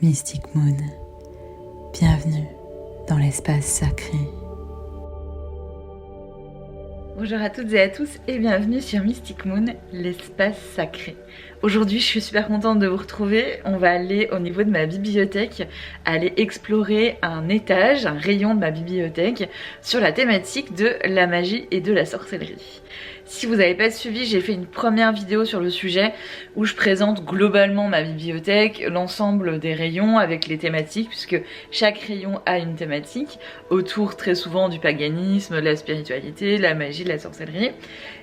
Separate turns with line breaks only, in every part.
Mystic Moon, bienvenue dans l'espace sacré.
Bonjour à toutes et à tous et bienvenue sur Mystic Moon, l'espace sacré. Aujourd'hui je suis super contente de vous retrouver. On va aller au niveau de ma bibliothèque, aller explorer un étage, un rayon de ma bibliothèque sur la thématique de la magie et de la sorcellerie. Si vous n'avez pas suivi, j'ai fait une première vidéo sur le sujet où je présente globalement ma bibliothèque, l'ensemble des rayons avec les thématiques, puisque chaque rayon a une thématique, autour très souvent du paganisme, la spiritualité, la magie, la sorcellerie.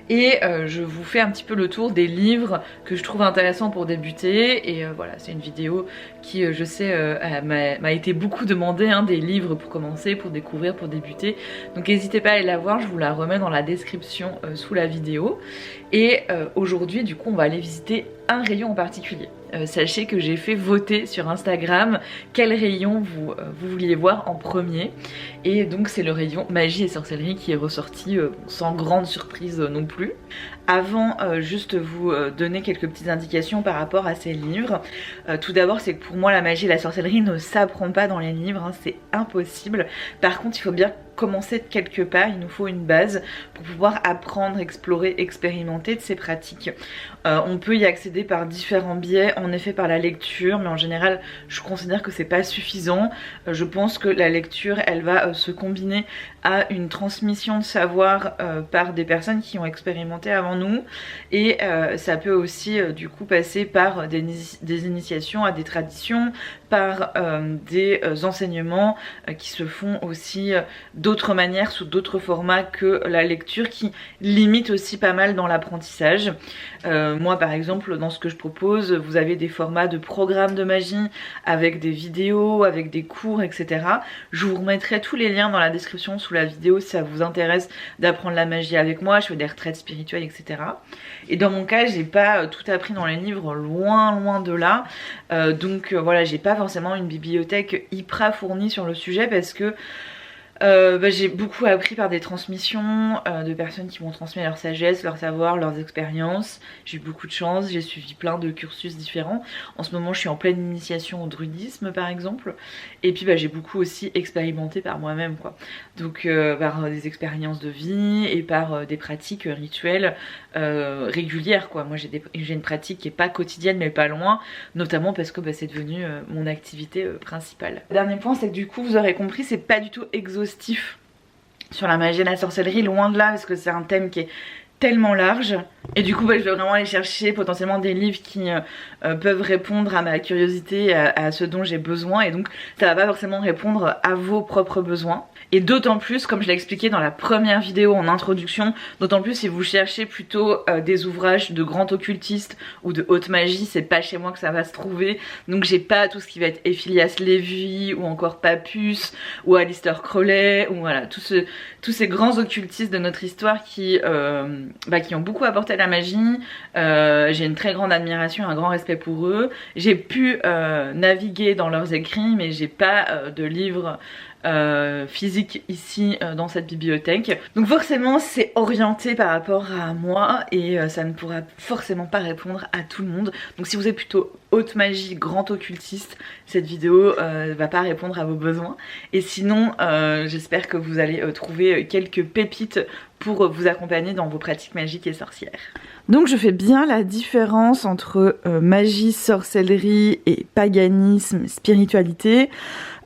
Et je vous fais un petit peu le tour des livres que je trouve intéressants pour débuter. Et voilà, c'est une vidéo qui, je sais, m'a été beaucoup demandée, hein, des livres pour commencer, pour découvrir, pour débuter. Donc n'hésitez pas à aller la voir, je vous la remets dans la description sous la vidéo. Et aujourd'hui, du coup, on va aller visiter un rayon en particulier. Sachez que j'ai fait voter sur Instagram quel rayon vous vouliez voir en premier. Et donc c'est le rayon magie et sorcellerie qui est ressorti sans grande surprise non plus. Avant, juste vous donner quelques petites indications par rapport à ces livres. Tout d'abord, c'est que pour moi la magie et la sorcellerie ne s'apprend pas dans les livres, hein, c'est impossible. Par contre, il faut bien commencer de quelque part, il nous faut une base pour pouvoir apprendre, explorer, expérimenter de ces pratiques. On peut y accéder par différents biais, en effet par la lecture, mais en général je considère que c'est pas suffisant. Je pense que la lecture elle va se combiner à une transmission de savoir par des personnes qui ont expérimenté avant nous, et ça peut aussi du coup passer par des initiations à des traditions, par des enseignements qui se font aussi d'autres manières, sous d'autres formats que la lecture, qui limite aussi pas mal dans l'apprentissage. Moi par exemple, dans ce que je propose, vous avez des formats de programmes de magie avec des vidéos, avec des cours, etc. Je vous remettrai tous les liens dans la description sous la vidéo si ça vous intéresse d'apprendre la magie avec moi. Je fais des retraites spirituelles, etc. Et dans mon cas, j'ai pas tout appris dans les livres, loin de là. Donc voilà, j'ai pas forcément une bibliothèque hyper fournie sur le sujet, parce que j'ai beaucoup appris par des transmissions de personnes qui m'ont transmis leur sagesse, leur savoir, leurs expériences. J'ai eu beaucoup de chance, j'ai suivi plein de cursus différents. En ce moment je suis en pleine initiation au druidisme par exemple. Et puis j'ai beaucoup aussi expérimenté par moi-même, quoi. Donc par des expériences de vie et par des pratiques rituelles régulières, quoi. Moi j'ai une pratique qui est pas quotidienne mais pas loin, notamment parce que c'est devenu mon activité principale. Le dernier point, c'est que du coup vous aurez compris, c'est pas du tout exhaustif sur la magie et la sorcellerie, loin de là, parce que c'est un thème qui est tellement large. Et du coup je vais vraiment aller chercher potentiellement des livres qui peuvent répondre à ma curiosité, à ce dont j'ai besoin, et donc ça va pas forcément répondre à vos propres besoins. Et d'autant plus, comme je l'ai expliqué dans la première vidéo en introduction, d'autant plus si vous cherchez plutôt des ouvrages de grands occultistes ou de haute magie, c'est pas chez moi que ça va se trouver. Donc j'ai pas tout ce qui va être Ephilias Lévy ou encore Papus ou Aleister Crowley, ou voilà, tous ces grands occultistes de notre histoire qui ont beaucoup apporté à la magie. J'ai une très grande admiration, un grand respect pour eux. J'ai pu naviguer dans leurs écrits, mais j'ai pas de livres physique ici dans cette bibliothèque. Donc forcément c'est orienté par rapport à moi, et ça ne pourra forcément pas répondre à tout le monde. Donc si vous êtes plutôt haute magie, grand occultiste, cette vidéo va pas répondre à vos besoins. Et sinon j'espère que vous allez trouver quelques pépites pour vous accompagner dans vos pratiques magiques et sorcières. Donc je fais bien la différence entre magie, sorcellerie et paganisme, spiritualité.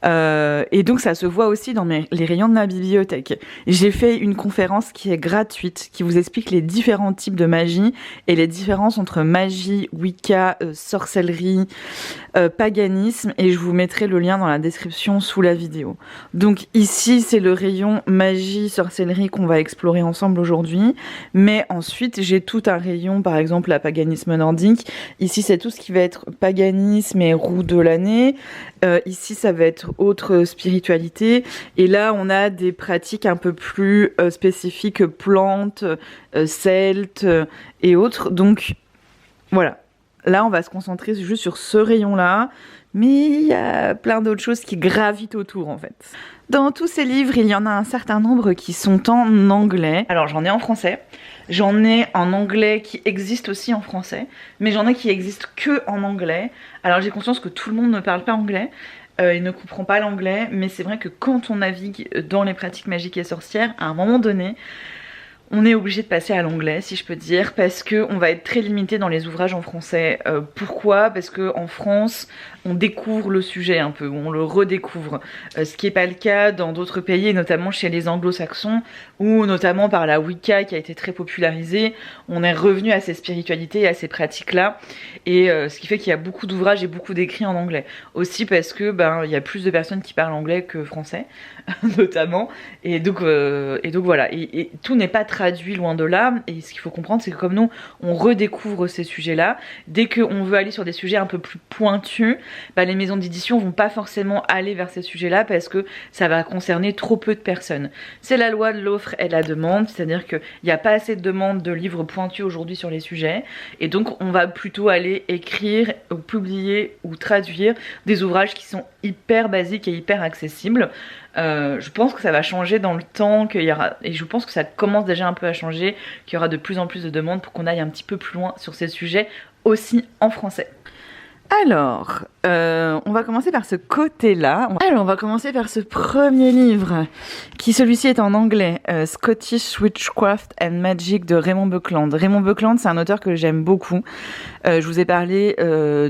Et donc ça se voit aussi dans les rayons de ma bibliothèque. J'ai fait une conférence qui est gratuite, qui vous explique les différents types de magie et les différences entre magie, wicca, sorcellerie, paganisme, et je vous mettrai le lien dans la description sous la vidéo. Donc ici c'est le rayon magie, sorcellerie qu'on va explorer ensemble aujourd'hui, mais ensuite j'ai tout un rayon, par exemple la paganisme nordique. Ici c'est tout ce qui va être paganisme et roue de l'année. Ici ça va être autre spiritualité, et là on a des pratiques un peu plus spécifiques, plantes, celtes et autres. Donc voilà, là on va se concentrer juste sur ce rayon là, mais il y a plein d'autres choses qui gravitent autour en fait. Dans tous ces livres, il y en a un certain nombre qui sont en anglais. Alors j'en ai en français, J'en ai en anglais qui existent aussi en français, mais j'en ai qui existent que en anglais. Alors j'ai conscience que tout le monde ne parle pas anglais, il ne comprend pas l'anglais, mais c'est vrai que quand on navigue dans les pratiques magiques et sorcières, à un moment donné, on est obligé de passer à l'anglais, si je peux dire, parce qu'on va être très limité dans les ouvrages en français. Pourquoi? Parce qu'en France, on découvre le sujet un peu, on le redécouvre. Ce qui n'est pas le cas dans d'autres pays, et notamment chez les anglo-saxons, où notamment par la Wicca qui a été très popularisée, on est revenu à ces spiritualités et à ces pratiques-là. Et ce qui fait qu'il y a beaucoup d'ouvrages et beaucoup d'écrits en anglais. Aussi parce que il y a plus de personnes qui parlent anglais que français, notamment. Et donc voilà. Et tout n'est pas traduit, loin de là, et ce qu'il faut comprendre, c'est que comme nous on redécouvre ces sujets-là, dès qu'on veut aller sur des sujets un peu plus pointus, les maisons d'édition vont pas forcément aller vers ces sujets-là parce que ça va concerner trop peu de personnes. C'est la loi de l'offre et de la demande, c'est-à-dire qu'il n'y a pas assez de demandes de livres pointus aujourd'hui sur les sujets, et donc on va plutôt aller écrire ou publier ou traduire des ouvrages qui sont hyper basiques et hyper accessibles. Je pense que ça va changer dans le temps, et je pense que ça commence déjà un peu à changer, qu'il y aura de plus en plus de demandes pour qu'on aille un petit peu plus loin sur ces sujets, aussi en français. Alors, on va commencer par ce côté-là. Alors, on va commencer par ce premier livre, qui celui-ci est en anglais, Scottish Witchcraft and Magic de Raymond Buckland. Raymond Buckland, c'est un auteur que j'aime beaucoup. Je vous ai parlé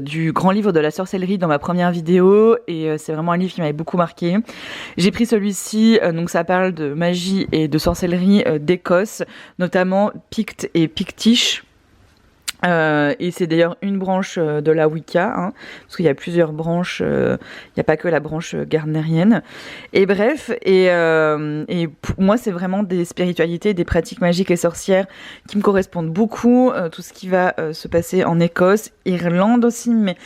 du grand livre de la sorcellerie dans ma première vidéo, et c'est vraiment un livre qui m'avait beaucoup marqué. J'ai pris celui-ci, donc ça parle de magie et de sorcellerie d'Écosse, notamment Pict et Pictish. Et c'est d'ailleurs une branche de la Wicca, parce qu'il y a plusieurs branches, il n'y a pas que la branche gardnerienne. Et bref, et pour moi c'est vraiment des spiritualités, des pratiques magiques et sorcières qui me correspondent beaucoup, tout ce qui va se passer en Écosse, Irlande aussi, mais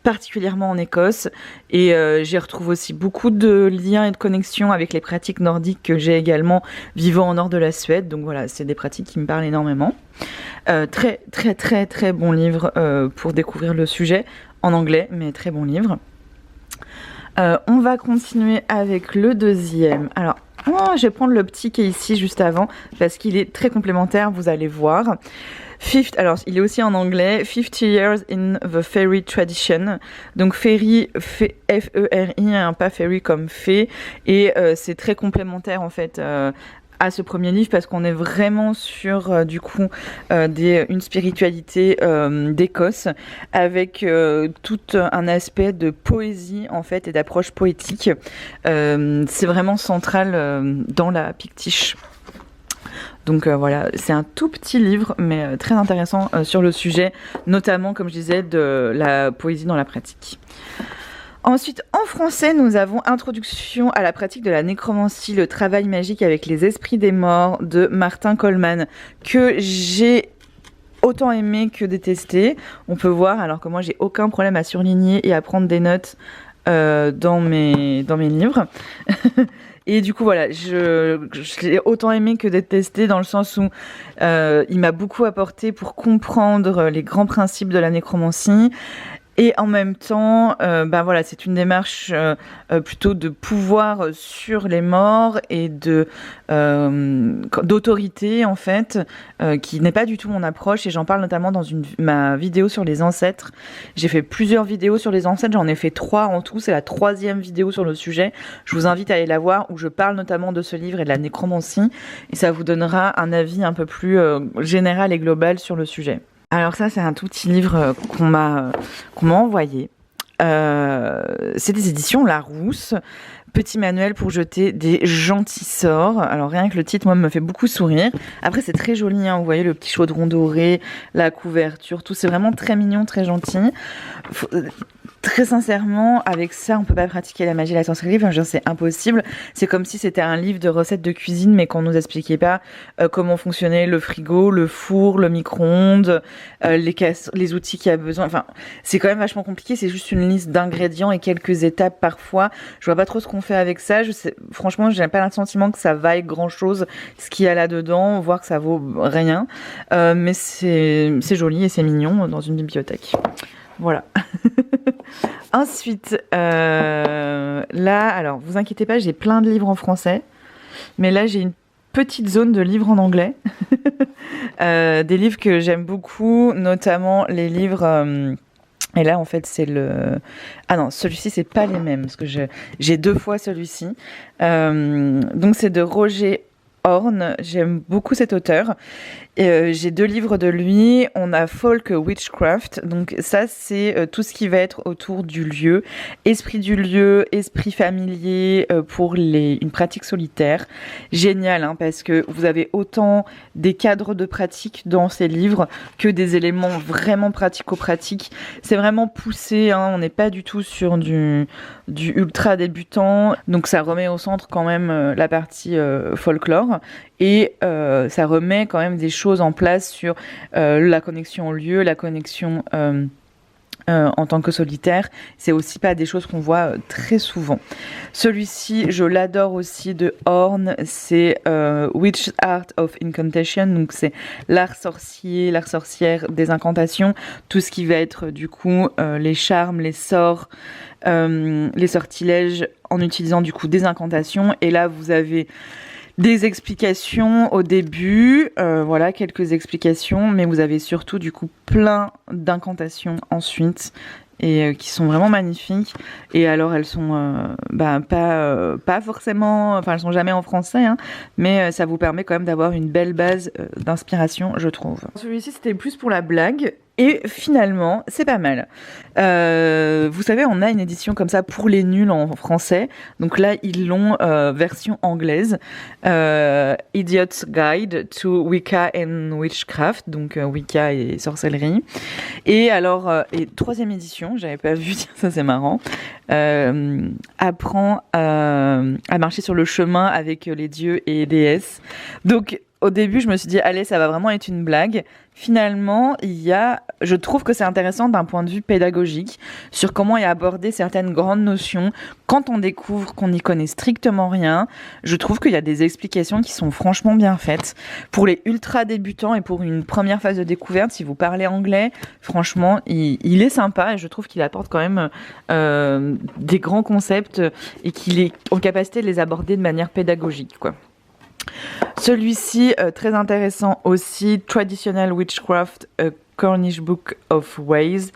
particulièrement en Écosse, et j'y retrouve aussi beaucoup de liens et de connexions avec les pratiques nordiques que j'ai également vivant au nord de la Suède, donc voilà, c'est des pratiques qui me parlent énormément. Très très très très bon livre pour découvrir le sujet en anglais, mais très bon livre. On va continuer avec le deuxième. Alors, je vais prendre le petit qui est ici juste avant, parce qu'il est très complémentaire, vous allez voir. Alors, il est aussi en anglais, 50 Years in the Fairy Tradition. Donc, Fairy, F-E-R-I, pas Fairy comme fée. Et c'est très complémentaire, en fait, à ce premier livre, parce qu'on est vraiment sur, du coup, une spiritualité d'Écosse, avec tout un aspect de poésie, en fait, et d'approche poétique. C'est vraiment central dans la Pictish. Donc voilà, c'est un tout petit livre, mais très intéressant sur le sujet, notamment, comme je disais, de la poésie dans la pratique. Ensuite, en français, nous avons Introduction à la pratique de la nécromancie, le travail magique avec les esprits des morts de Martin Coleman, que j'ai autant aimé que détesté. On peut voir, alors que moi, j'ai aucun problème à surligner et à prendre des notes dans mes livres. Et du coup, voilà, je l'ai autant aimé que détesté, dans le sens où il m'a beaucoup apporté pour comprendre les grands principes de la nécromancie. Et en même temps, voilà, c'est une démarche plutôt de pouvoir sur les morts et d'autorité, en fait, qui n'est pas du tout mon approche. Et j'en parle notamment dans ma vidéo sur les ancêtres. J'ai fait plusieurs vidéos sur les ancêtres, j'en ai fait 3 en tout. C'est la 3e vidéo sur le sujet. Je vous invite à aller la voir, où je parle notamment de ce livre et de la nécromancie. Et ça vous donnera un avis un peu plus général et global sur le sujet. Alors ça, c'est un tout petit livre qu'on m'a envoyé. C'est des éditions Larousse. Petit manuel pour jeter des gentils sorts. Alors rien que le titre, moi, me fait beaucoup sourire. Après, c'est très joli, vous voyez le petit chaudron doré, la couverture, tout. C'est vraiment très mignon, très gentil. Très sincèrement, avec ça, on peut pas pratiquer la magie et la sorcellerie. Enfin, c'est impossible. C'est comme si c'était un livre de recettes de cuisine, mais qu'on nous expliquait pas comment fonctionnait le frigo, le four, le micro-ondes, les outils qu'il y a besoin. Enfin, c'est quand même vachement compliqué. C'est juste une liste d'ingrédients et quelques étapes parfois. Je vois pas trop ce qu'on fait avec ça. Franchement, j'ai pas le sentiment que ça vaille grand-chose ce qu'il y a là-dedans, voire que ça vaut rien. Mais c'est joli et c'est mignon dans une bibliothèque. Voilà. Ensuite, là, alors, vous inquiétez pas, j'ai plein de livres en français. Mais là, j'ai une petite zone de livres en anglais. Des livres que j'aime beaucoup, notamment les livres... et là, en fait, c'est le... Ah non, celui-ci, c'est pas les mêmes, parce que j'ai 2 fois celui-ci. Donc, c'est de Roger Horn. J'aime beaucoup cet auteur. J'ai 2 livres de lui. On a Folk Witchcraft. Donc ça, c'est tout ce qui va être autour du lieu. Esprit du lieu, esprit familier pour une pratique solitaire. Génial, hein, parce que vous avez autant des cadres de pratique dans ces livres que des éléments vraiment pratico-pratiques. C'est vraiment poussé, hein, on n'est pas du tout sur du ultra débutant. Donc ça remet au centre quand même la partie folklore. Et ça remet quand même des choses en place sur la connexion au lieu, la connexion en tant que solitaire. C'est aussi pas des choses qu'on voit très souvent. Celui-ci, je l'adore aussi, de Horn. C'est Witch Art of Incantation. Donc c'est l'art sorcier, l'art sorcière des incantations. Tout ce qui va être du coup les charmes, les sorts, les sortilèges en utilisant du coup des incantations. Et là, vous avez des explications au début, voilà, quelques explications, mais vous avez surtout du coup plein d'incantations ensuite et qui sont vraiment magnifiques. Et alors elles sont pas forcément, enfin elles sont jamais en français, hein, mais ça vous permet quand même d'avoir une belle base d'inspiration, je trouve. Celui-ci c'était plus pour la blague. Et finalement, c'est pas mal. Vous savez, on a une édition comme ça pour les nuls en français. Donc là, ils l'ont version anglaise. Idiot's Guide to Wicca and Witchcraft. Donc Wicca et sorcellerie. Et alors, et 3e édition, j'avais pas vu, ça c'est marrant. Apprend à marcher sur le chemin avec les dieux et les déesses. Donc, au début, je me suis dit, allez, ça va vraiment être une blague. Finalement, je trouve que c'est intéressant d'un point de vue pédagogique sur comment y aborder certaines grandes notions. Quand on découvre qu'on n'y connaît strictement rien, je trouve qu'il y a des explications qui sont franchement bien faites. Pour les ultra débutants et pour une première phase de découverte, si vous parlez anglais, franchement, il est sympa et je trouve qu'il apporte quand même des grands concepts et qu'il est en capacité de les aborder de manière pédagogique, quoi. Celui-ci, très intéressant aussi, Traditional Witchcraft, A Cornish Book of Ways,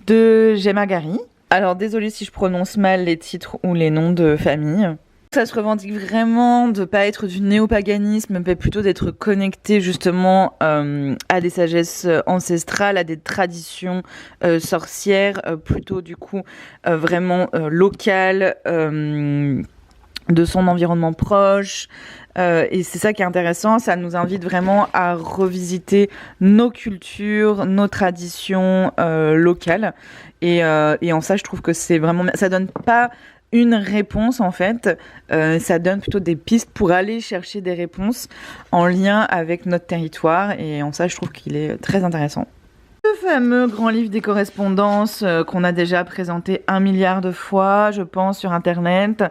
de Gemma Gary. Alors, désolée si je prononce mal les titres ou les noms de famille. Ça se revendique vraiment de pas être du néopaganisme, mais plutôt d'être connecté justement à des sagesses ancestrales, à des traditions sorcières, plutôt du coup vraiment locales, de son environnement proche. Et c'est ça qui est intéressant, ça nous invite vraiment à revisiter nos cultures, nos traditions locales. Et en ça, je trouve que c'est vraiment... Ça donne pas une réponse en fait, ça donne plutôt des pistes pour aller chercher des réponses en lien avec notre territoire. Et en ça, je trouve qu'il est très intéressant. Le fameux grand livre des correspondances qu'on a déjà présenté 1 milliard de fois, je pense, sur Internet.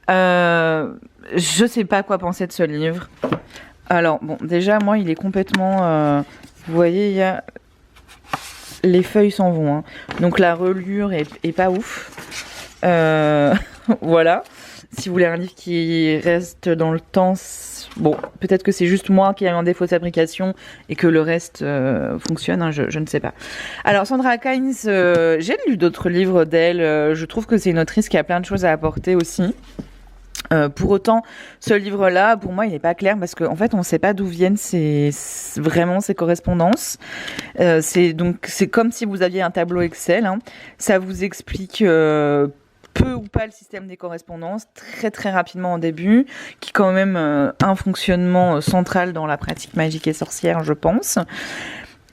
Je sais pas quoi penser de ce livre. Alors, bon, déjà, moi, il est complètement... vous voyez, il y a... Les feuilles s'en vont. Hein. Donc, la reliure est pas ouf. Voilà. Si vous voulez un livre qui reste dans le temps... Bon, peut-être que c'est juste moi qui ai un défaut de fabrication et que le reste fonctionne, hein, je ne sais pas. Alors, Sandra Kynes, j'ai lu d'autres livres d'elle. Je trouve que c'est une autrice qui a plein de choses à apporter aussi. Pour autant, ce livre-là, pour moi, il n'est pas clair parce qu'en fait, on ne sait pas d'où viennent vraiment ces correspondances. C'est comme si vous aviez un tableau Excel. Hein. Ça vous explique peu ou pas le système des correspondances, très très rapidement au début, qui est quand même un fonctionnement central dans la pratique magique et sorcière, je pense.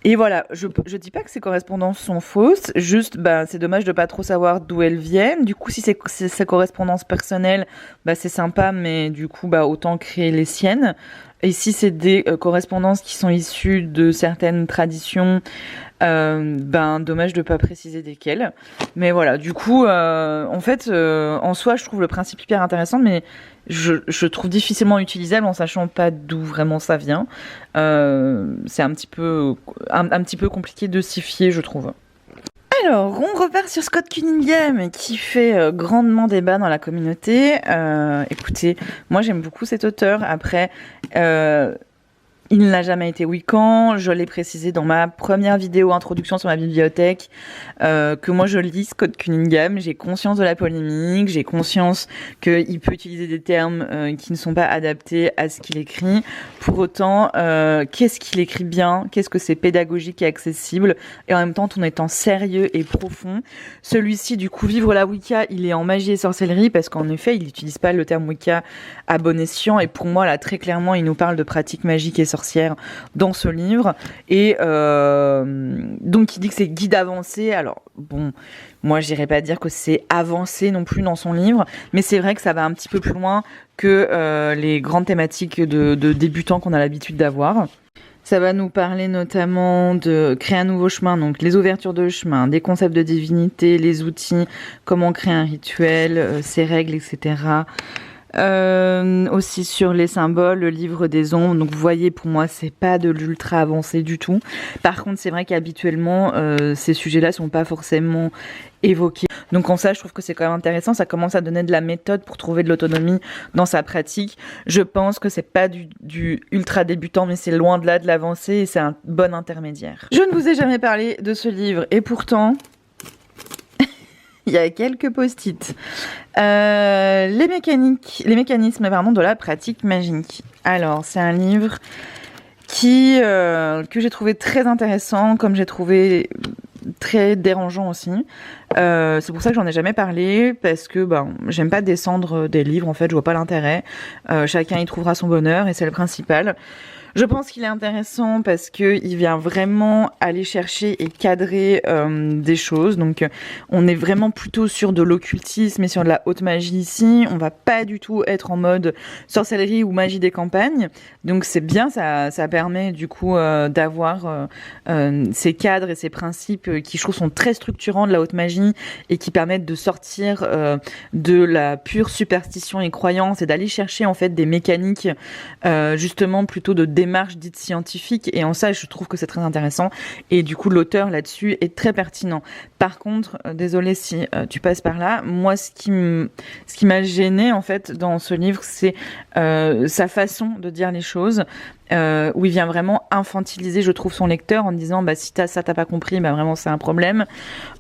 Et voilà, je dis pas que ces correspondances sont fausses, juste c'est dommage de pas trop savoir d'où elles viennent. Du coup, si c'est ces correspondances personnelles, c'est sympa, mais du coup autant créer les siennes. Et si c'est des correspondances qui sont issues de certaines traditions, dommage de pas préciser desquelles. Mais voilà, du coup, en fait, en soi, je trouve le principe hyper intéressant, mais je trouve difficilement utilisable en sachant pas d'où vraiment ça vient. C'est un petit peu compliqué de s'y fier, je trouve. Alors, on repart sur Scott Cunningham qui fait grandement débat dans la communauté. Écoutez, moi j'aime beaucoup cet auteur. Après, il n'a jamais été Wiccan. Je l'ai précisé dans ma première vidéo introduction sur ma bibliothèque que moi je lis Scott Cunningham. J'ai conscience de la polémique, j'ai conscience qu'il peut utiliser des termes qui ne sont pas adaptés à ce qu'il écrit. Pour autant, qu'est-ce qu'il écrit bien? Qu'est-ce que c'est pédagogique et accessible? Et en même temps, tout en étant sérieux et profond. Celui-ci, du coup, Vivre la Wicca, il est en magie et sorcellerie parce qu'en effet, il n'utilise pas le terme Wicca à bon escient. Et pour moi, là, très clairement, il nous parle de pratiques magiques et sorcières dans ce livre et donc il dit que c'est guide avancé. Alors bon, moi j'irais pas dire que c'est avancé non plus dans son livre, mais c'est vrai que ça va un petit peu plus loin que les grandes thématiques de débutants qu'on a l'habitude d'avoir. Ça va nous parler notamment de créer un nouveau chemin, donc les ouvertures de chemin, des concepts de divinité, les outils, comment créer un rituel, ses règles, etc. Aussi sur les symboles, le livre des ombres. Donc vous voyez, pour moi c'est pas de l'ultra avancé du tout. Par contre c'est vrai qu'habituellement ces sujets-là sont pas forcément évoqués. Donc en ça je trouve que c'est quand même intéressant, ça commence à donner de la méthode pour trouver de l'autonomie dans sa pratique. Je pense que c'est pas du ultra débutant, mais c'est loin de là de l'avancé et c'est un bon intermédiaire. Je ne vous ai jamais parlé de ce livre et pourtant il y a quelques post-it. Les mécanismes de la pratique magique. Alors, c'est un livre que j'ai trouvé très intéressant, comme j'ai trouvé très dérangeant aussi. C'est pour ça que j'en ai jamais parlé, parce que j'aime pas descendre des livres, en fait, je vois pas l'intérêt. Chacun y trouvera son bonheur et c'est le principal. Je pense qu'il est intéressant parce qu'il vient vraiment aller chercher et cadrer des choses. Donc on est vraiment plutôt sur de l'occultisme et sur de la haute magie ici. On va pas du tout être en mode sorcellerie ou magie des campagnes. Donc c'est bien, ça permet du coup d'avoir ces cadres et ces principes qui je trouve sont très structurants de la haute magie et qui permettent de sortir de la pure superstition et croyance et d'aller chercher en fait des mécaniques justement plutôt de démarche dite scientifique, et en ça je trouve que c'est très intéressant et du coup l'auteur là-dessus est très pertinent. Par contre, désolé si tu passes par là, moi ce qui m'a gêné en fait dans ce livre, c'est sa façon de dire les choses. Où il vient vraiment infantiliser, je trouve, son lecteur en disant si t'as pas compris, vraiment c'est un problème,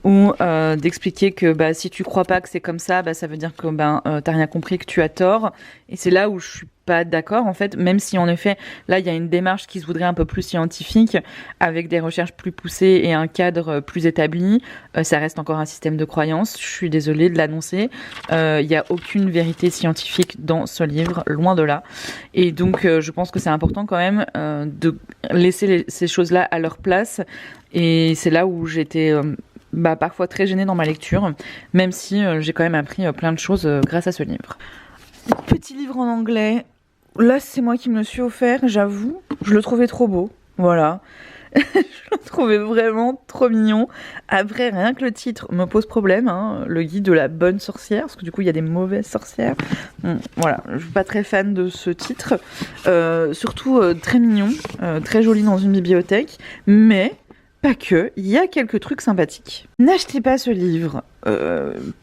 ou d'expliquer que si tu crois pas que c'est comme ça, ça veut dire que t'as rien compris, que tu as tort. Et c'est là où je suis pas d'accord en fait, même si en effet là il y a une démarche qui se voudrait un peu plus scientifique avec des recherches plus poussées et un cadre plus établi, ça reste encore un système de croyance, je suis désolée de l'annoncer, il n'y a aucune vérité scientifique dans ce livre, loin de là, et donc je pense que c'est important quand même de laisser ces choses-là à leur place, et c'est là où j'étais parfois très gênée dans ma lecture, même si j'ai quand même appris plein de choses grâce à ce livre. Petit livre en anglais, là c'est moi qui me le suis offert, j'avoue, je le trouvais trop beau, voilà. Je le trouvais vraiment trop mignon. Après, rien que le titre me pose problème, hein, le guide de la bonne sorcière, parce que du coup il y a des mauvaises sorcières. Voilà, je suis pas très fan de ce titre, surtout très mignon, très joli dans une bibliothèque, mais pas que, il y a quelques trucs sympathiques. N'achetez pas ce livre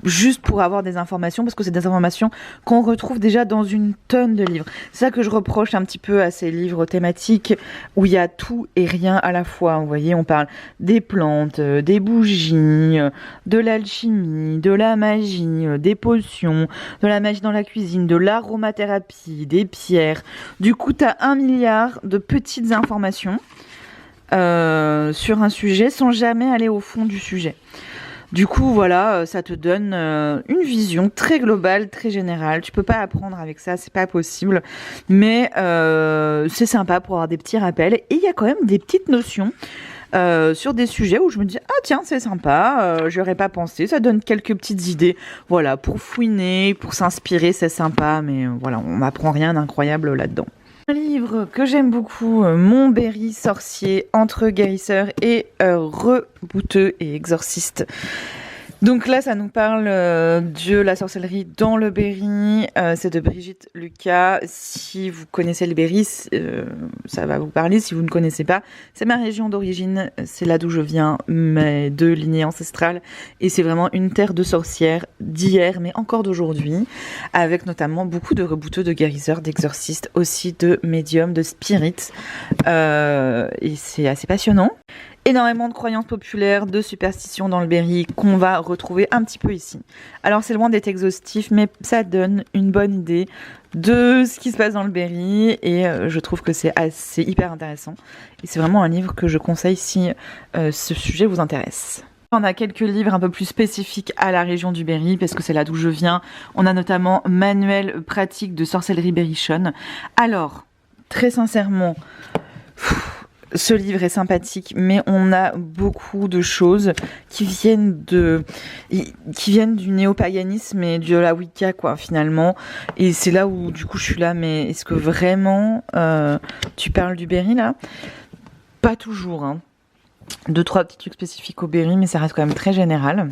juste pour avoir des informations, parce que c'est des informations qu'on retrouve déjà dans une tonne de livres. C'est ça que je reproche un petit peu à ces livres thématiques où il y a tout et rien à la fois. Vous voyez, on parle des plantes, des bougies, de l'alchimie, de la magie, des potions, de la magie dans la cuisine, de l'aromathérapie, des pierres. Du coup, t'as 1 milliard de petites informations sur un sujet sans jamais aller au fond du sujet. Du coup, voilà, ça te donne une vision très globale, très générale. Tu peux pas apprendre avec ça, c'est pas possible. Mais c'est sympa pour avoir des petits rappels. Et il y a quand même des petites notions sur des sujets où je me dis ah tiens c'est sympa, j'aurais pas pensé, ça donne quelques petites idées, voilà, pour fouiner, pour s'inspirer, c'est sympa, mais voilà, on n'apprend rien d'incroyable là-dedans. Un livre que j'aime beaucoup, Mon Berry sorcier, entre guérisseur et rebouteux et exorciste. Donc là, ça nous parle de la sorcellerie dans le Berry. C'est de Brigitte Lucas. Si vous connaissez le Berry, ça va vous parler. Si vous ne connaissez pas, c'est ma région d'origine. C'est là d'où je viens, mes deux lignées ancestrales. Et c'est vraiment une terre de sorcières d'hier, mais encore d'aujourd'hui, avec notamment beaucoup de rebouteux, de guérisseurs, d'exorcistes, aussi de médiums, de spirites. Et c'est assez passionnant. Énormément de croyances populaires, de superstitions dans le Berry qu'on va retrouver un petit peu ici. Alors c'est loin d'être exhaustif, mais ça donne une bonne idée de ce qui se passe dans le Berry et je trouve que c'est hyper intéressant. Et c'est vraiment un livre que je conseille si ce sujet vous intéresse. On a quelques livres un peu plus spécifiques à la région du Berry, parce que c'est là d'où je viens. On a notamment Manuel pratique de sorcellerie berrichonne. Alors, très sincèrement... Ce livre est sympathique, mais on a beaucoup de choses qui viennent du néopaganisme et de la Wicca, quoi, finalement. Et c'est là où, du coup, je suis là, mais est-ce que vraiment tu parles du Berry, là? Pas toujours, hein. 2-3 petits trucs spécifiques au Berry, mais ça reste quand même très général.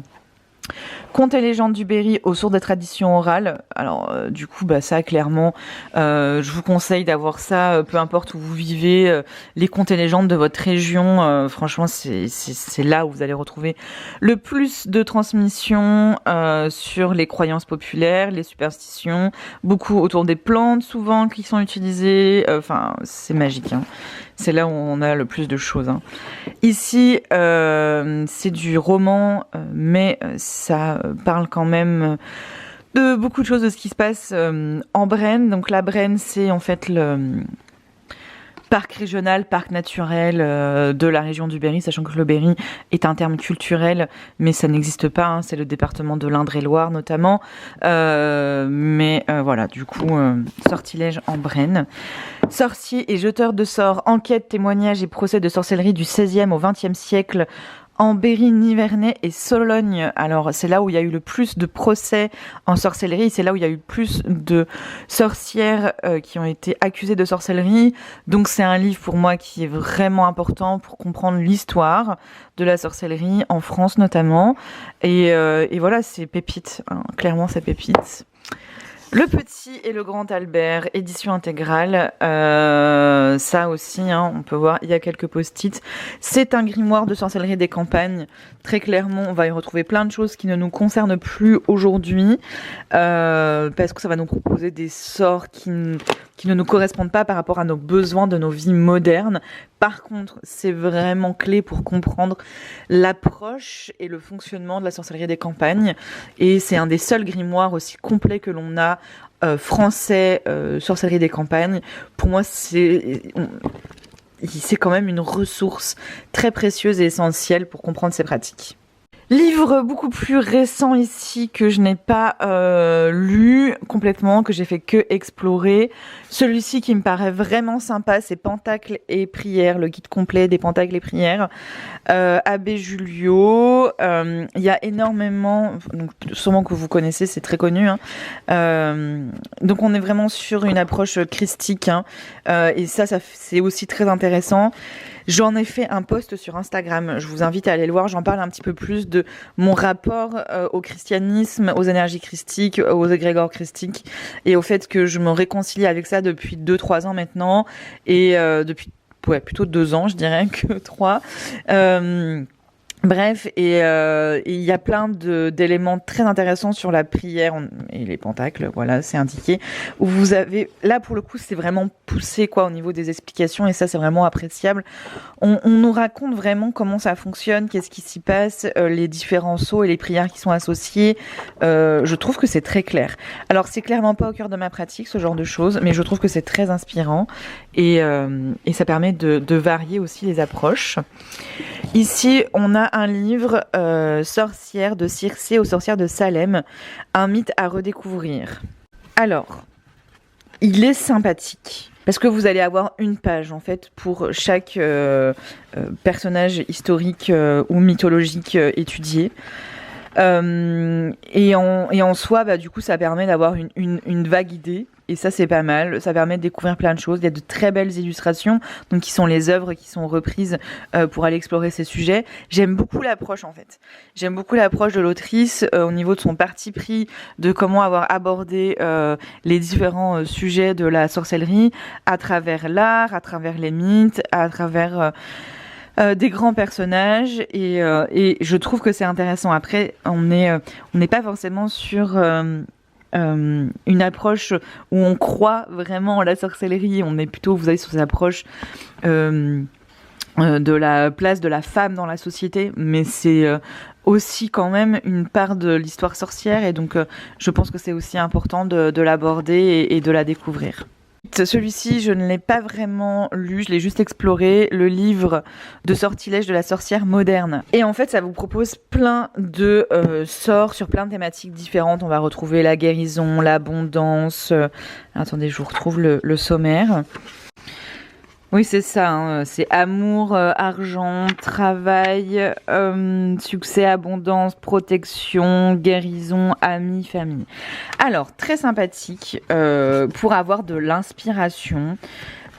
Contes et légendes du Berry aux sources des traditions orales. Alors du coup ça clairement je vous conseille d'avoir ça peu importe où vous vivez, les contes et légendes de votre région, franchement c'est là où vous allez retrouver le plus de transmission sur les croyances populaires, les superstitions, beaucoup autour des plantes souvent qui sont utilisées, enfin c'est magique, hein. C'est là où on a le plus de choses, hein. Ici, c'est du roman, mais ça parle quand même de beaucoup de choses de ce qui se passe en Brenne. Donc la Brenne, c'est en fait le parc régional, parc naturel de la région du Berry, sachant que le Berry est un terme culturel, mais ça n'existe pas, hein, c'est le département de l'Indre-et-Loire notamment. Voilà, du coup, sortilège en Brenne. Sorciers et jeteurs de sorts, enquêtes, témoignages et procès de sorcellerie du XVIe au XXe siècle en Berry, Nivernais et Sologne. Alors c'est là où il y a eu le plus de procès en sorcellerie, c'est là où il y a eu plus de sorcières qui ont été accusées de sorcellerie. Donc c'est un livre pour moi qui est vraiment important pour comprendre l'histoire de la sorcellerie en France notamment. Et voilà, c'est pépite, hein. Clairement c'est pépite. Le Petit et le Grand Albert, édition intégrale, ça aussi, hein, on peut voir, il y a quelques post-it. C'est un grimoire de sorcellerie des campagnes. Très clairement, on va y retrouver plein de choses qui ne nous concernent plus aujourd'hui, parce que ça va nous proposer des sorts qui ne nous correspondent pas par rapport à nos besoins de nos vies modernes. Par contre, c'est vraiment clé pour comprendre l'approche et le fonctionnement de la sorcellerie des campagnes. Et c'est un des seuls grimoires aussi complets que l'on a français, sorcellerie des campagnes. Pour moi, c'est quand même une ressource très précieuse et essentielle pour comprendre ces pratiques. Livre beaucoup plus récent ici que je n'ai pas lu complètement, que j'ai fait que explorer. Celui-ci qui me paraît vraiment sympa, c'est Pentacles et prières, le guide complet des pentacles et prières. Abbé Julio, il y a énormément, donc sûrement que vous connaissez, c'est très connu, hein. Donc on est vraiment sur une approche christique, hein. Et ça c'est aussi très intéressant. J'en ai fait un post sur Instagram, je vous invite à aller le voir, j'en parle un petit peu plus de mon rapport au christianisme, aux énergies christiques, aux égrégores christiques et au fait que je me réconcilie avec ça depuis 2-3 ans maintenant et depuis plutôt 2 ans je dirais que 3. Bref, et il y a plein d'éléments très intéressants sur la prière et les pentacles, voilà, c'est indiqué. Où vous avez, là pour le coup, c'est vraiment poussé quoi au niveau des explications et ça c'est vraiment appréciable. On nous raconte vraiment comment ça fonctionne, qu'est-ce qui s'y passe, les différents sceaux et les prières qui sont associées. Je trouve que c'est très clair. Alors c'est clairement pas au cœur de ma pratique ce genre de choses, mais je trouve que c'est très inspirant et ça permet de varier aussi les approches. Ici, on a un livre Sorcière de Circé aux sorcières de Salem, un mythe à redécouvrir. Alors, il est sympathique parce que vous allez avoir une page en fait pour chaque personnage historique ou mythologique étudié. Et en soi, du coup, ça permet d'avoir une vague idée Et ça, c'est pas mal. Ça permet de découvrir plein de choses. Il y a de très belles illustrations, donc qui sont les œuvres qui sont reprises pour aller explorer ces sujets. J'aime beaucoup l'approche, en fait. J'aime beaucoup l'approche de l'autrice au niveau de son parti pris, de comment avoir abordé les différents sujets de la sorcellerie à travers l'art, à travers les mythes, à travers des grands personnages. Et je trouve que c'est intéressant. Après, on n'est pas forcément sur une approche où on croit vraiment à la sorcellerie. On est plutôt, vous savez, sur cette approche de la place de la femme dans la société, mais c'est aussi quand même une part de l'histoire sorcière, et donc je pense que c'est aussi important de l'aborder et de la découvrir. Celui-ci, je ne l'ai pas vraiment lu, je l'ai juste exploré, le livre de sortilèges de la sorcière moderne. Et en fait, ça vous propose plein de sorts sur plein de thématiques différentes. On va retrouver la guérison, l'abondance. Attendez, je vous retrouve le sommaire. Oui, c'est ça, hein. C'est amour, argent, travail, succès, abondance, protection, guérison, amis, famille. Alors, très sympathique pour avoir de l'inspiration.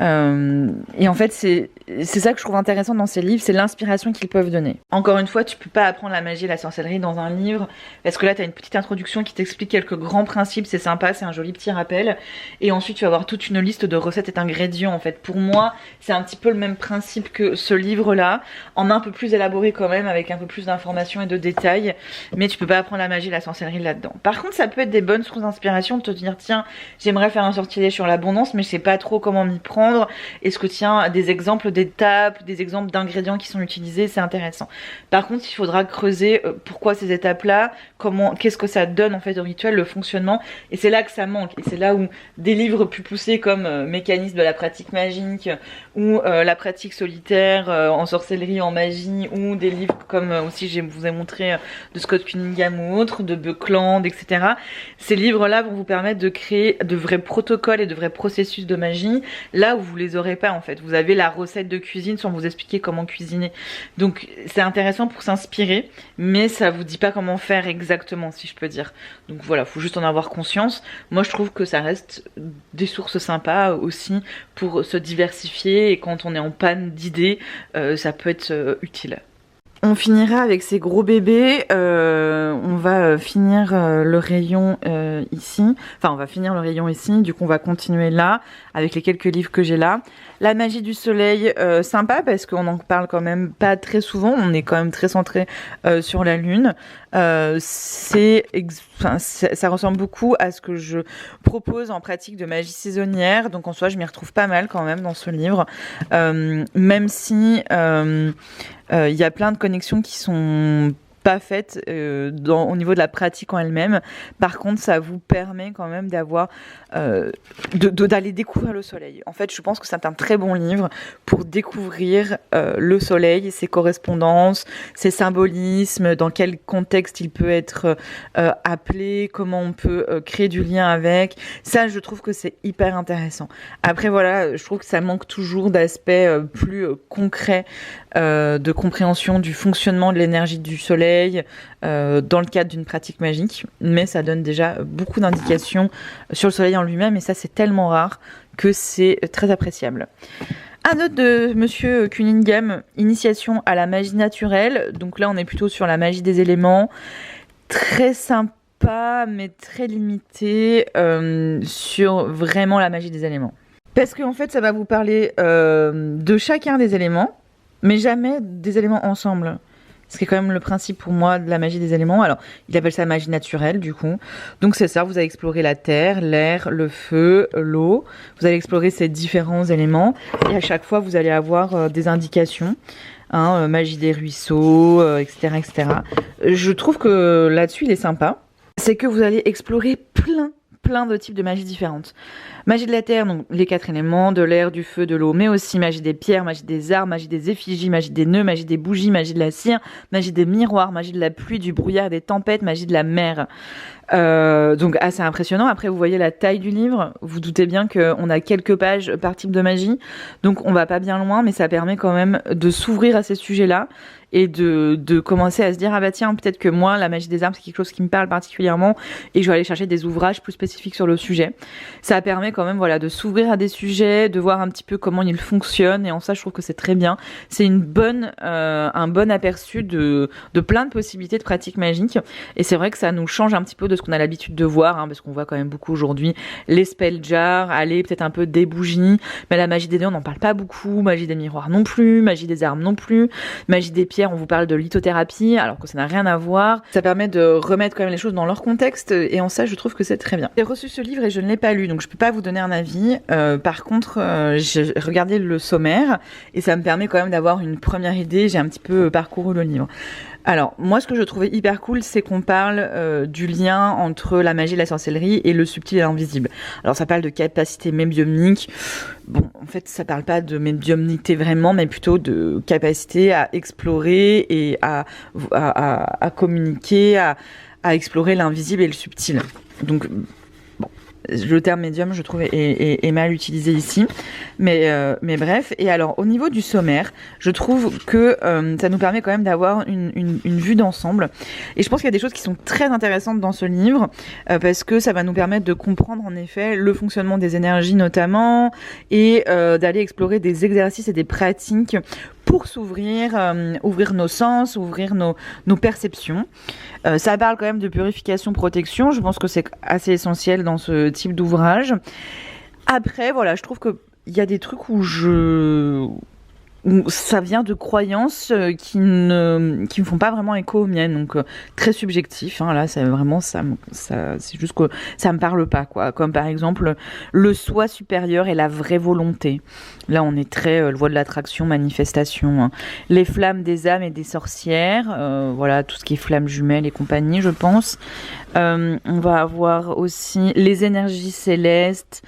Et en fait, c'est ça que je trouve intéressant dans ces livres, c'est l'inspiration qu'ils peuvent donner. Encore une fois, tu peux pas apprendre la magie et la sorcellerie dans un livre, parce que là, tu as une petite introduction qui t'explique quelques grands principes, c'est sympa, c'est un joli petit rappel. Et ensuite, tu vas avoir toute une liste de recettes et d'ingrédients. En fait, pour moi, c'est un petit peu le même principe que ce livre-là, en un peu plus élaboré quand même, avec un peu plus d'informations et de détails. Mais tu peux pas apprendre la magie et la sorcellerie là-dedans. Par contre, ça peut être des bonnes sources d'inspiration de te dire, tiens, j'aimerais faire un sortilège sur l'abondance, mais je sais pas trop comment m'y prendre. Est-ce que tiens, des exemples d'étapes, des exemples d'ingrédients qui sont utilisés, c'est intéressant. Par contre, il faudra creuser pourquoi ces étapes-là, qu'est-ce que ça donne en fait au rituel, le fonctionnement, et c'est là que ça manque. Et c'est là où des livres plus poussés comme Mécanisme de la pratique magique ou la pratique solitaire en sorcellerie, en magie, ou des livres comme aussi je vous ai montré de Scott Cunningham ou autres, de Buckland, etc. Ces livres-là vont vous permettre de créer de vrais protocoles et de vrais processus de magie, là où vous les aurez pas en fait. Vous avez la recette de cuisine sans vous expliquer comment cuisiner. Donc c'est intéressant pour s'inspirer, mais ça vous dit pas comment faire exactement, si je peux dire. Donc voilà, faut juste en avoir conscience. Moi je trouve que ça reste des sources sympas aussi pour se diversifier, et quand on est en panne d'idées, ça peut être utile. On finira avec ces gros bébés, on va finir le rayon ici, enfin on va finir le rayon ici, du coup on va continuer là, avec les quelques livres que j'ai là. La magie du soleil, sympa parce qu'on en parle quand même pas très souvent, on est quand même très centré sur la lune. Ça ressemble beaucoup à ce que je propose en pratique de magie saisonnière, donc en soi je m'y retrouve pas mal quand même dans ce livre, même si il y a plein de connexions qui sont pas faites au niveau de la pratique en elle-même. Par contre, ça vous permet quand même d'avoir d'aller découvrir le soleil. En fait, je pense que c'est un très bon livre pour découvrir le soleil, ses correspondances, ses symbolismes, dans quel contexte il peut être appelé, comment on peut créer du lien avec. Ça, je trouve que c'est hyper intéressant. Après, voilà, je trouve que ça manque toujours d'aspects plus concrets de compréhension du fonctionnement de l'énergie du soleil dans le cadre d'une pratique magique, mais ça donne déjà beaucoup d'indications sur le soleil en lui-même, et ça c'est tellement rare que c'est très appréciable. Un autre de Monsieur Cunningham, Initiation à la magie naturelle, donc là on est plutôt sur la magie des éléments, très sympa mais très limité sur vraiment la magie des éléments. Parce qu'en fait ça va vous parler de chacun des éléments, mais jamais des éléments ensemble. Ce qui est quand même le principe pour moi de la magie des éléments. Alors, il appelle ça magie naturelle, du coup. Donc c'est ça, vous allez explorer la terre, l'air, le feu, l'eau. Vous allez explorer ces différents éléments. Et à chaque fois, vous allez avoir des indications. Magie des ruisseaux, etc., etc. Je trouve que là-dessus, il est sympa. C'est que vous allez explorer plein de types de magie différentes. Magie de la terre, donc les 4 éléments, de l'air, du feu, de l'eau, mais aussi magie des pierres, magie des arbres, magie des effigies, magie des nœuds, magie des bougies, magie de la cire, magie des miroirs, magie de la pluie, du brouillard, des tempêtes, magie de la mer. Donc assez impressionnant. Après, vous voyez la taille du livre, vous doutez bien qu'on a quelques pages par type de magie, donc on va pas bien loin, mais ça permet quand même de s'ouvrir à ces sujets-là et de commencer à se dire ah bah tiens, peut-être que moi la magie des arbres c'est quelque chose qui me parle particulièrement et je vais aller chercher des ouvrages plus spécifiques sur le sujet. Ça permet quand même voilà de s'ouvrir à des sujets, de voir un petit peu comment ils fonctionnent, et en ça je trouve que c'est très bien. C'est un bon aperçu de plein de possibilités de pratiques magiques, et c'est vrai que ça nous change un petit peu de ce qu'on a l'habitude de voir, parce qu'on voit quand même beaucoup aujourd'hui les spell jars, aller peut-être un peu des bougies, mais la magie des dés on n'en parle pas beaucoup, magie des miroirs non plus, magie des armes non plus, magie des pierres on vous parle de lithothérapie alors que ça n'a rien à voir. Ça permet de remettre quand même les choses dans leur contexte, et en ça je trouve que c'est très bien. J'ai reçu ce livre et je ne l'ai pas lu, donc je peux pas vous donner un avis. Par contre j'ai regardé le sommaire et ça me permet quand même d'avoir une première idée. J'ai un petit peu parcouru le livre. Alors, moi, ce que je trouvais hyper cool, c'est qu'on parle du lien entre la magie et la sorcellerie et le subtil et l'invisible. Alors, ça parle de capacité médiumnique. Bon, en fait, ça parle pas de médiumnité vraiment, mais plutôt de capacité à explorer et à communiquer, à explorer l'invisible et le subtil. Donc, le terme médium, je trouve, est mal utilisé ici. Mais bref. Et alors, au niveau du sommaire, je trouve que ça nous permet quand même d'avoir une vue d'ensemble. Et je pense qu'il y a des choses qui sont très intéressantes dans ce livre, parce que ça va nous permettre de comprendre, en effet, le fonctionnement des énergies, notamment, et d'aller explorer des exercices et des pratiques pour s'ouvrir, ouvrir nos sens, ouvrir nos perceptions. Ça parle quand même de purification, protection. Je pense que c'est assez essentiel dans ce type d'ouvrage. Après, voilà, je trouve qu'il y a des trucs où ça vient de croyances qui me font pas vraiment écho aux miennes, donc très subjectif, là c'est vraiment c'est juste que ça me parle pas, quoi. Comme par exemple le soi supérieur et la vraie volonté. Là on est très loi de l'attraction, manifestation, les flammes des âmes et des sorcières, voilà, tout ce qui est flammes jumelles et compagnie, je pense. On va avoir aussi les énergies célestes.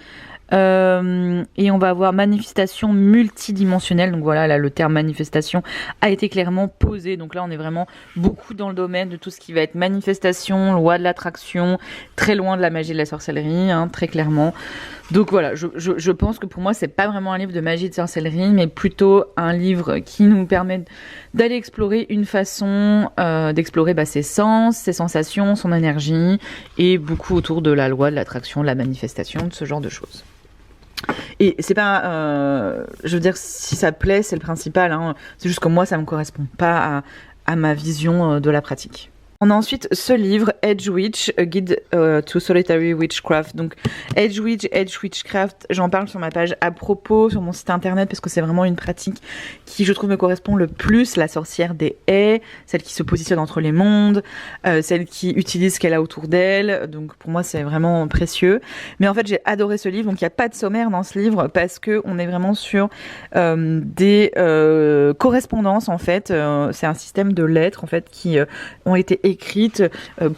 Et on va avoir manifestation multidimensionnelle. Donc voilà, là le terme manifestation a été clairement posé. Donc là on est vraiment beaucoup dans le domaine de tout ce qui va être manifestation, loi de l'attraction, très loin de la magie de la sorcellerie, très clairement. Donc voilà, je pense que pour moi c'est pas vraiment un livre de magie et de sorcellerie, mais plutôt un livre qui nous permet d'aller explorer une façon d'explorer ses sens, ses sensations, son énergie, et beaucoup autour de la loi de l'attraction, de la manifestation, de ce genre de choses. Et c'est pas, je veux dire, si ça plaît, c'est le principal, c'est juste que moi ça me correspond pas à ma vision de la pratique. On a ensuite ce livre, Edge Witch, A Guide to Solitary Witchcraft. Donc Edge Witchcraft, j'en parle sur ma page à propos, sur mon site internet, parce que c'est vraiment une pratique qui, je trouve, me correspond le plus. La sorcière des haies, celle qui se positionne entre les mondes, celle qui utilise ce qu'elle a autour d'elle. Donc pour moi, c'est vraiment précieux. Mais en fait, j'ai adoré ce livre. Donc il n'y a pas de sommaire dans ce livre, parce que on est vraiment sur des correspondances, en fait. C'est un système de lettres, en fait, qui ont été écrites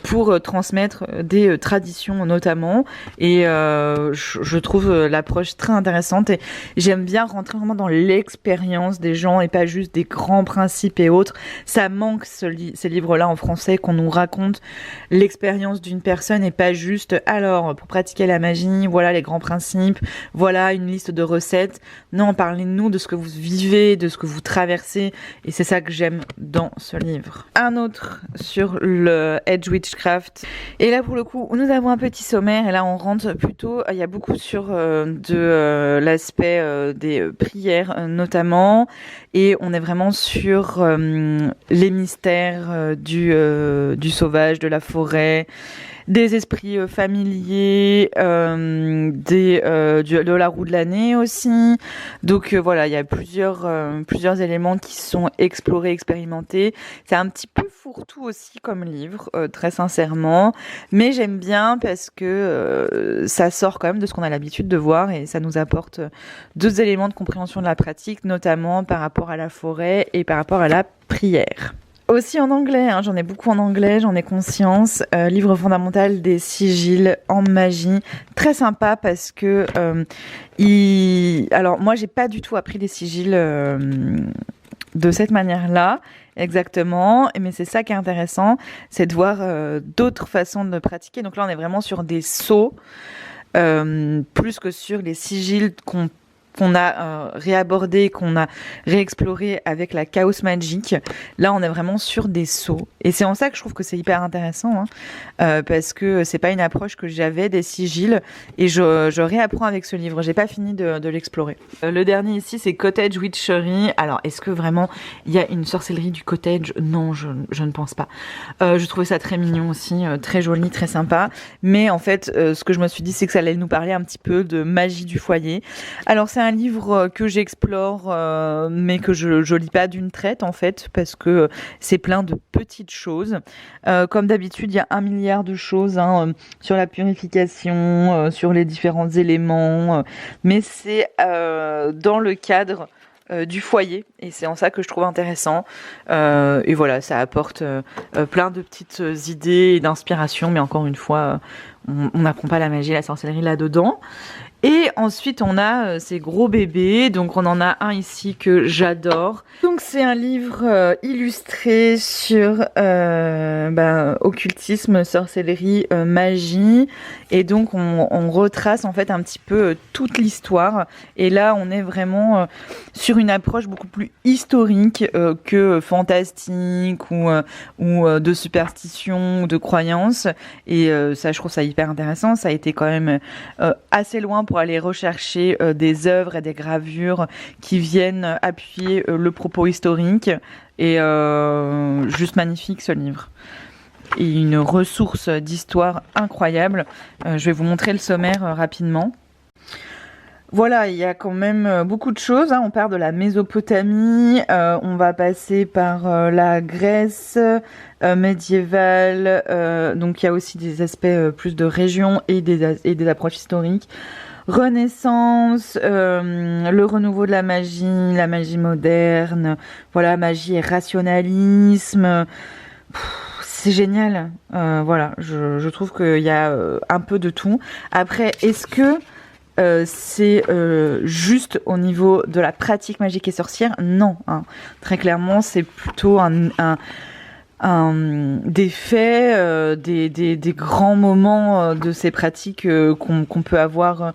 pour transmettre des traditions notamment, et je trouve l'approche très intéressante, et j'aime bien rentrer vraiment dans l'expérience des gens et pas juste des grands principes et autres. Ça manque ces livres-là en français, qu'on nous raconte l'expérience d'une personne et pas juste alors pour pratiquer la magie, voilà les grands principes, voilà une liste de recettes. Non, parlez-nous de ce que vous vivez, de ce que vous traversez, et c'est ça que j'aime dans ce livre. Un autre sur le Edge Witchcraft, et là pour le coup nous avons un petit sommaire, et là on rentre plutôt, il y a beaucoup sur l'aspect des prières notamment, et on est vraiment sur les mystères du sauvage, de la forêt, des esprits familiers, de la roue de l'année aussi. Donc voilà, il y a plusieurs éléments qui sont explorés, expérimentés. C'est un petit peu fourre-tout aussi comme livre, très sincèrement, mais j'aime bien parce que ça sort quand même de ce qu'on a l'habitude de voir, et ça nous apporte d'autres éléments de compréhension de la pratique, notamment par rapport à la forêt et par rapport à la prière. Aussi en anglais, j'en ai beaucoup en anglais, j'en ai conscience. Livre fondamental des sigils en magie, très sympa parce que alors moi j'ai pas du tout appris les sigils de cette manière-là exactement, mais c'est ça qui est intéressant, c'est de voir d'autres façons de pratiquer. Donc là on est vraiment sur des sceaux plus que sur les sigils qu'on qu'on a réabordé, qu'on a réexploré avec la Chaos Magic. Là, on est vraiment sur des sauts. Et c'est en ça que je trouve que c'est hyper intéressant, parce que c'est pas une approche que j'avais des sigils, et je réapprends avec ce livre. J'ai pas fini de l'explorer. Le dernier ici, c'est Cottage Witchery. Alors, est-ce que vraiment il y a une sorcellerie du cottage? Non, je ne pense pas. Je trouvais ça très mignon aussi, très joli, très sympa. Mais en fait, ce que je me suis dit, c'est que ça allait nous parler un petit peu de magie du foyer. Alors, c'est un livre que j'explore, mais que je lis pas d'une traite en fait, parce que c'est plein de petites choses. Comme d'habitude, il y a 1 milliard de choses sur la purification, sur les différents éléments, mais c'est dans le cadre du foyer, et c'est en ça que je trouve intéressant. Et voilà, ça apporte plein de petites idées et d'inspiration, mais encore une fois, on n'apprend pas la magie et la sorcellerie là-dedans. Et ensuite, on a ces gros bébés. Donc, on en a un ici que j'adore. Donc, c'est un livre illustré sur occultisme, sorcellerie, magie. Et donc, on retrace en fait un petit peu toute l'histoire. Et là, on est vraiment sur une approche beaucoup plus historique que fantastique ou de superstition ou de croyance. Et ça, je trouve ça hyper intéressant. Ça a été quand même assez loin pour aller rechercher des œuvres et des gravures qui viennent appuyer le propos historique. Et juste magnifique ce livre. Et une ressource d'histoire incroyable. Je vais vous montrer le sommaire rapidement. Voilà, il y a quand même beaucoup de choses. On part de la Mésopotamie, on va passer par la Grèce médiévale. Donc il y a aussi des aspects plus de région et des approches historiques. Renaissance, le renouveau de la magie moderne, voilà, magie et rationalisme. C'est génial. Voilà, je trouve qu'il y a un peu de tout. Après, est-ce que c'est juste au niveau de la pratique magique et sorcière? Non, très clairement, c'est plutôt des faits, des grands moments de ces pratiques qu'on peut avoir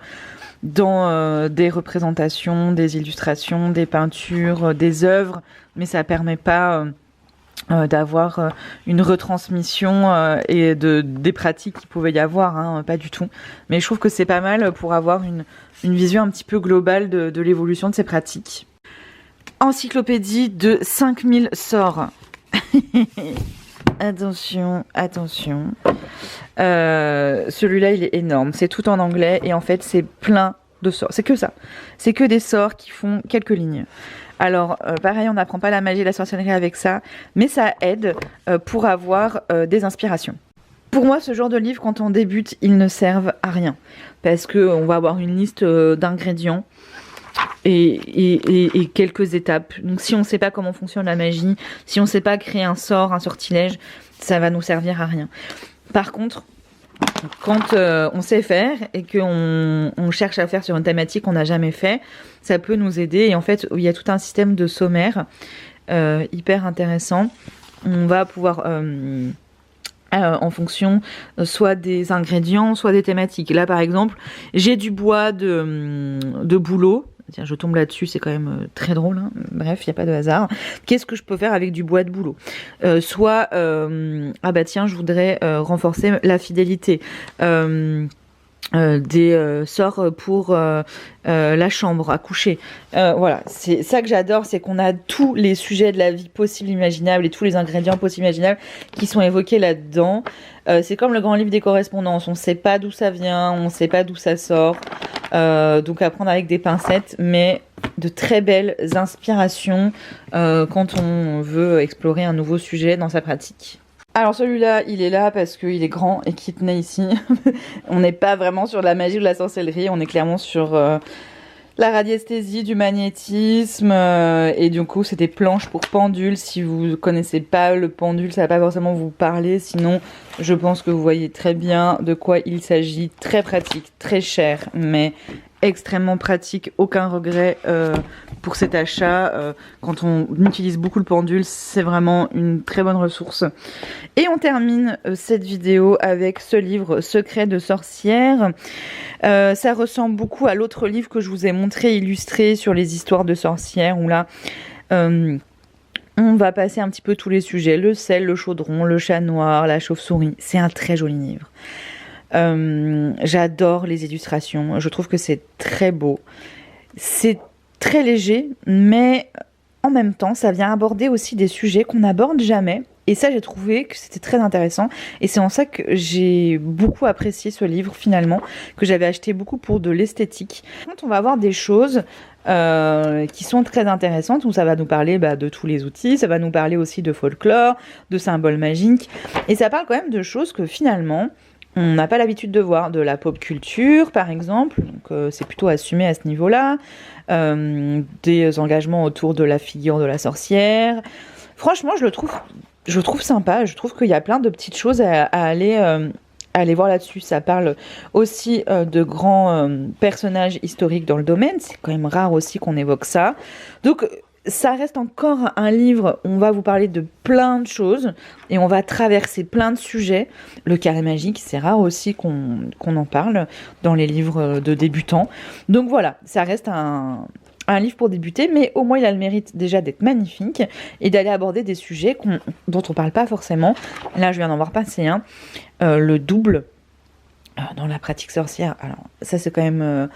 dans des représentations, des illustrations, des peintures, des œuvres, mais ça permet pas d'avoir une retransmission et des pratiques qu'il pouvait y avoir, pas du tout. Mais je trouve que c'est pas mal pour avoir une vision un petit peu globale de l'évolution de ces pratiques. Encyclopédie de 5000 sorts. Attention, attention. Celui-là, il est énorme. C'est tout en anglais et en fait, c'est plein de sorts. C'est que ça. C'est que des sorts qui font quelques lignes. Alors, pareil, on n'apprend pas la magie et la sorcellerie avec ça, mais ça aide pour avoir des inspirations. Pour moi, ce genre de livre, quand on débute, ils ne servent à rien. Parce qu'on va avoir une liste d'ingrédients et quelques étapes. Donc, si on ne sait pas comment fonctionne la magie, si on ne sait pas créer un sort, un sortilège, ça va nous servir à rien. Par contre, quand on sait faire et qu'on cherche à faire sur une thématique qu'on n'a jamais fait, ça peut nous aider. Et en fait, il y a tout un système de sommaire hyper intéressant. On va pouvoir, en fonction soit des ingrédients, soit des thématiques. Là, par exemple, j'ai du bois de bouleau. Tiens, je tombe là-dessus, c'est quand même très drôle. Bref, il n'y a pas de hasard. Qu'est-ce que je peux faire avec du bois de bouleau? Soit, ah bah tiens, je voudrais renforcer la fidélité. Des sorts pour la chambre à coucher. Voilà, c'est ça que j'adore, c'est qu'on a tous les sujets de la vie possibles, imaginables et tous les ingrédients possibles, imaginables qui sont évoqués là-dedans. C'est comme le grand livre des correspondances, on ne sait pas d'où ça vient, on ne sait pas d'où ça sort. Donc à prendre avec des pincettes, mais de très belles inspirations quand on veut explorer un nouveau sujet dans sa pratique. Alors celui-là, il est là parce qu'il est grand et qu'il tenait ici. On n'est pas vraiment sur de la magie ou de la sorcellerie, on est clairement sur la radiesthésie, du magnétisme. Et du coup, c'est des planches pour pendule. Si vous ne connaissez pas le pendule, ça va pas forcément vous parler. Sinon, je pense que vous voyez très bien de quoi il s'agit. Très pratique, très cher, mais extrêmement pratique, aucun regret pour cet achat. Quand on utilise beaucoup le pendule, c'est vraiment une très bonne ressource. Et on termine cette vidéo avec ce livre Secret de sorcière. Ça ressemble beaucoup à l'autre livre que je vous ai montré illustré sur les histoires de sorcières, où là on va passer un petit peu tous les sujets, le sel, le chaudron, le chat noir, la chauve-souris. C'est un très joli livre. J'adore les illustrations, je trouve que c'est très beau. C'est très léger, mais en même temps, ça vient aborder aussi des sujets qu'on n'aborde jamais. Et ça, j'ai trouvé que c'était très intéressant. Et c'est en ça que j'ai beaucoup apprécié ce livre, finalement, que j'avais acheté beaucoup pour de l'esthétique. Quand on va avoir des choses qui sont très intéressantes, où ça va nous parler de tous les outils, ça va nous parler aussi de folklore, de symboles magiques. Et ça parle quand même de choses que finalement, on n'a pas l'habitude de voir, de la pop culture par exemple, donc c'est plutôt assumé à ce niveau-là, des engagements autour de la figure de la sorcière. Franchement, je trouve sympa, je trouve qu'il y a plein de petites choses à aller voir là-dessus. Ça parle aussi de grands personnages historiques dans le domaine, c'est quand même rare aussi qu'on évoque ça. Donc ça reste encore un livre où on va vous parler de plein de choses et on va traverser plein de sujets. Le carré magique, c'est rare aussi qu'on en parle dans les livres de débutants. Donc voilà, ça reste un livre pour débuter, mais au moins il a le mérite déjà d'être magnifique et d'aller aborder des sujets dont on parle pas forcément. Là, je viens d'en voir passer un, le double. Dans la pratique sorcière, alors ça c'est quand même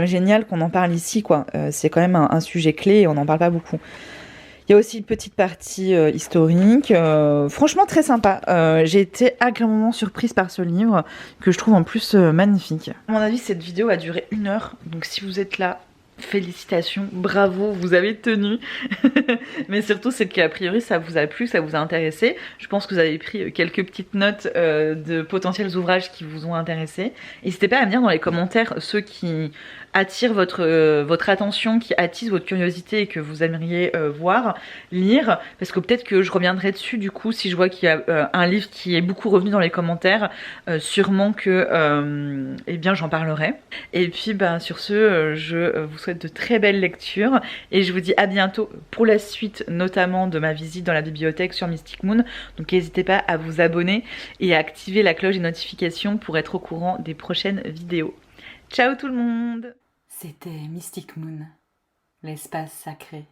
génial qu'on en parle ici, quoi. C'est quand même un sujet clé et on n'en parle pas beaucoup. Il y a aussi une petite partie historique, franchement très sympa. J'ai été agréablement surprise par ce livre que je trouve en plus magnifique. À mon avis, cette vidéo a duré 1 heure, donc si vous êtes là, félicitations, bravo, vous avez tenu. Mais surtout c'est qu'a priori ça vous a plu, ça vous a intéressé. Je pense que vous avez pris quelques petites notes de potentiels ouvrages qui vous ont intéressé. N'hésitez pas à me dire dans les commentaires ceux qui attirent votre attention, qui attisent votre curiosité et que vous aimeriez voir, lire, parce que peut-être que je reviendrai dessus du coup si je vois qu'il y a un livre qui est beaucoup revenu dans les commentaires, sûrement que eh bien j'en parlerai. Et puis sur ce, je vous souhaite de très belles lectures et je vous dis à bientôt pour la suite, notamment de ma visite dans la bibliothèque sur Mystic Moon. Donc n'hésitez pas à vous abonner et à activer la cloche des notifications pour être au courant des prochaines vidéos. Ciao tout le monde!
C'était Mystic Moon, l'espace sacré.